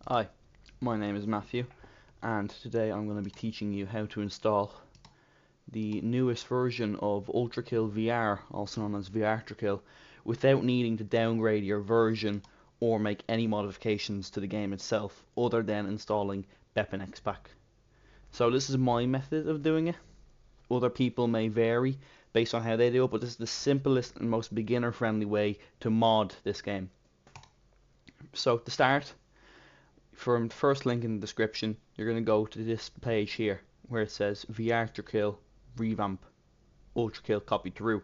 Hi, my name is Matthew, and today I'm going to be teaching you how to install the newest version of ULTRAKILL VR, also known as VRTRAKILL, without needing to downgrade your version or make any modifications to the game itself other than installing BepInExpac. So this is my method of doing it. Other people may vary based on how they do it, but this is the simplest and most beginner friendly way to mod this game. So to start, from the first link in the description, you're going to go to this page here where it says VRTRAKILL revamp ULTRAKILL copy through,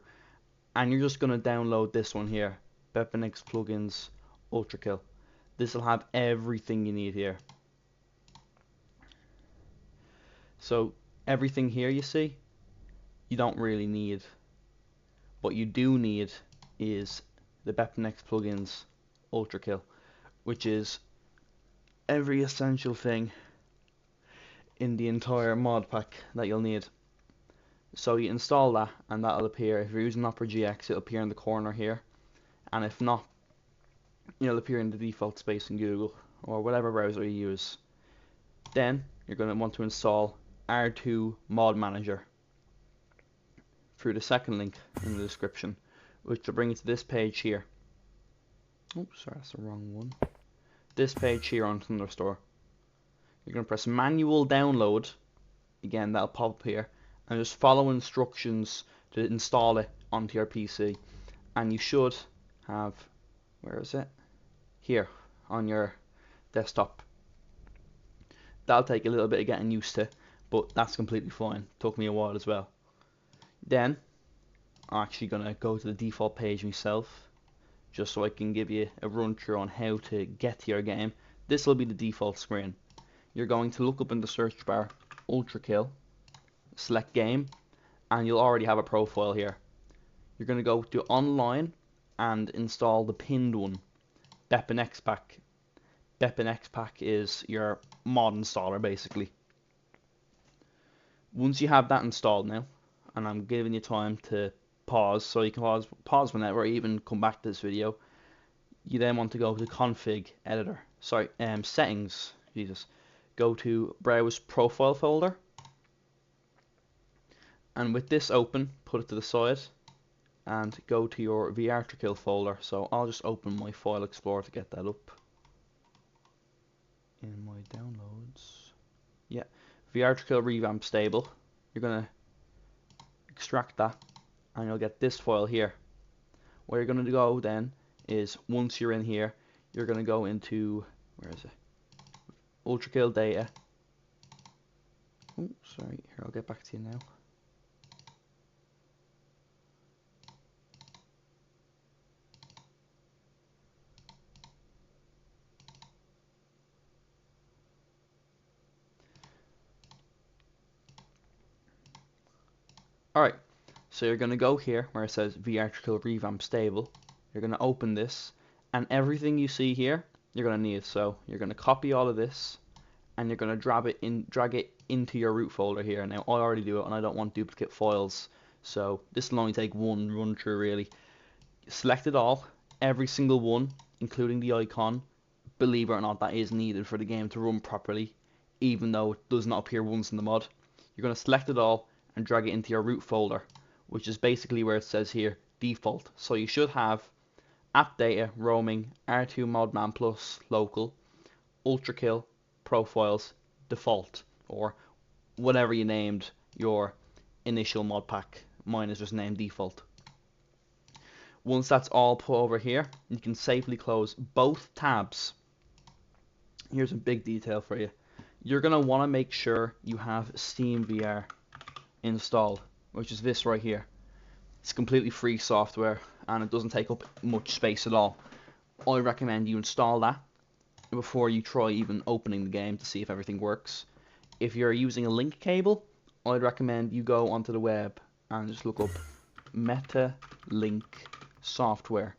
and you're just going to download this one here, BepInEx plugins ULTRAKILL. This will have everything you need here. So everything here you see, you don't really need. What you do need is the BepInEx plugins ULTRAKILL, which is every essential thing in the entire mod pack that you'll need. So you install that and that'll appear. If you're using Opera GX, it'll appear in the corner here, and if not, it'll appear in the default space in Google or whatever browser you use. Then you're going to want to install R2 Mod Manager through the second link in the description, which will bring you to this page here. Oops, sorry, that's the wrong one. This page here on Thunderstore. You're going to press manual download, again that'll pop up here, and just follow instructions to install it onto your PC, and you should have, where is it? Here on your desktop. That'll take a little bit of getting used to, but that's completely fine. Took me a while as well. Then I'm actually going to go to the default page myself, just so I can give you a run through on how to get to your game. This will be the default screen. You're going to look up in the search bar ULTRAKILL, select game, and you'll already have a profile here. You're going to go to online and install the pinned one, BepInExpac. BepInExpac is your mod installer basically. Once you have that installed now, and I'm giving you time to pause, so you can pause whenever, or even come back to this video, you then want to go to config editor, settings, go to browse profile folder, and with this open, put it to the side and go to your VRTRAKILL folder. So I'll just open my file explorer to get that up in my downloads. Yeah, VRTRAKILL revamp stable. You're gonna extract that and you'll get this file here. Where you're gonna go then is, once you're in here, you're gonna go into, where is it, ULTRAKILL data. Oh, sorry, here, I'll get back to you now. Alright, so you're going to go here where it says VRTRAKILL revamp stable. You're going to open this, and everything you see here you're going to need. So you're going to copy all of this and you're going to drag it into your root folder here. Now I already do it and I don't want duplicate files, so this will only take one run through really. Select it all, every single one, including the icon. Believe it or not, that is needed for the game to run properly, even though it does not appear once in the mod. You're going to select it all and drag it into your root folder, which is basically where it says here default. So you should have app data, roaming, R2 Modman Plus, local, ULTRAKILL, profiles, default, or whatever you named your initial mod pack. Mine is just named default. Once that's all put over here, you can safely close both tabs. Here's a big detail for you. You're going to want to make sure you have Steam VR installed, which is this right here. It's completely free software and it doesn't take up much space at all. I recommend you install that before you try even opening the game to see if everything works. If you're using a link cable, I'd recommend you go onto the web and just look up MetaLink software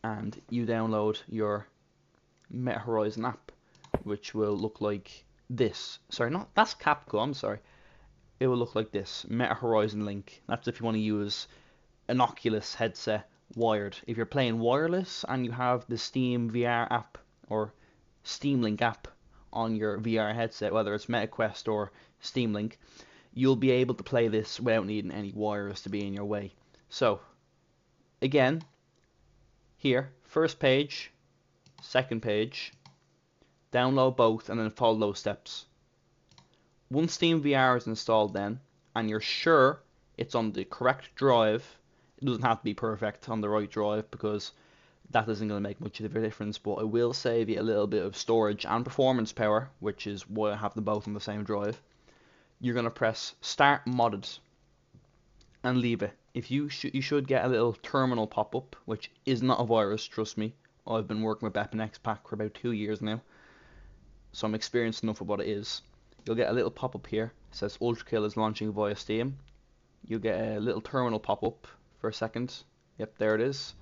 and you download your Meta Horizon app, which will look like this. Sorry, not that's Capcom, I'm sorry. It will look like this, Meta Horizon Link. That's if you want to use an Oculus headset wired. If you're playing wireless and you have the Steam VR app or Steam Link app on your VR headset, whether it's MetaQuest or Steam Link, you'll be able to play this without needing any wires to be in your way. So, again, here, first page, second page, download both and then follow those steps. Once Steam VR is installed then, and you're sure it's on the correct drive, it doesn't have to be perfect on the right drive because that isn't going to make much of a difference, but it will save you a little bit of storage and performance power, which is why I have them both on the same drive. You're going to press Start Modded and leave it. If you should get a little terminal pop up, which is not a virus, trust me. I've been working with BepInEx Pack for about 2 years now, so I'm experienced enough of what it is. You'll get a little pop up here. It says ULTRAKILL is launching via Steam. You'll get a little terminal pop up for a second. Yep, there it is.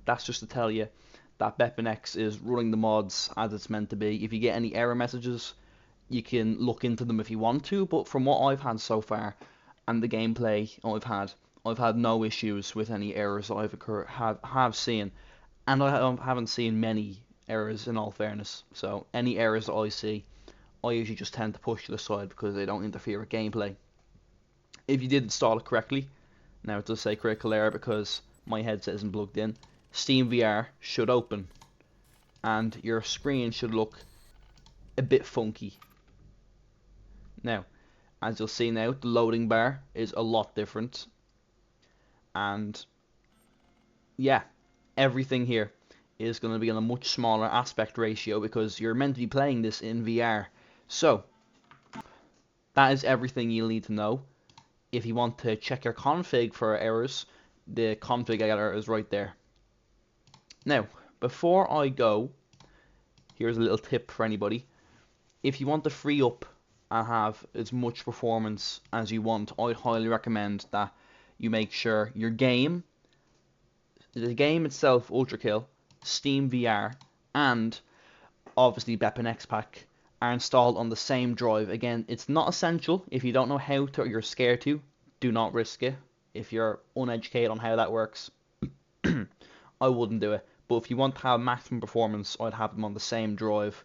That's just to tell you that BepInEx is running the mods as it's meant to be. If you get any error messages, you can look into them if you want to, but from what I've had so far and the gameplay I've had no issues with any errors that have seen, and I haven't seen many errors in all fairness. So any errors that I see, I usually just tend to push to the side because they don't interfere with gameplay. If you did install it correctly, now it does say critical error because my headset isn't plugged in, Steam VR should open and your screen should look a bit funky. Now, as you'll see now, the loading bar is a lot different, and yeah, everything here is going to be on a much smaller aspect ratio because you're meant to be playing this in VR. So, that is everything you'll need to know. If you want to check your config for errors, the config editor is right there. Now, before I go, here's a little tip for anybody. If you want to free up and have as much performance as you want, I'd highly recommend that you make sure your game, the game itself, ULTRAKILL, Steam VR, and obviously BepInEx Pack are installed on the same drive. Again, it's not essential. If you don't know how to or you're scared to, do not risk it. If you're uneducated on how that works, I wouldn't do it. But if you want to have maximum performance, I'd have them on the same drive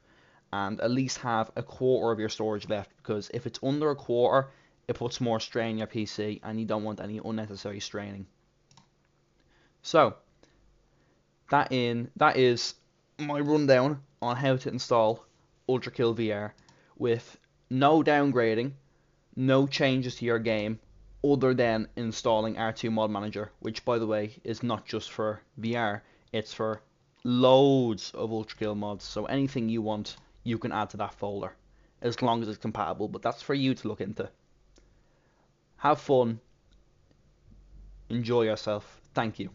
and at least have a quarter of your storage left, because if it's under a quarter, it puts more strain on your PC and you don't want any unnecessary straining. So that is my rundown on how to install ULTRAKILL VR with no downgrading, no changes to your game other than installing R2 Mod Manager, which by the way is not just for VR, it's for loads of ULTRAKILL mods. So anything you want, you can add to that folder as long as it's compatible, but that's for you to look into. Have fun, enjoy yourself. Thank you.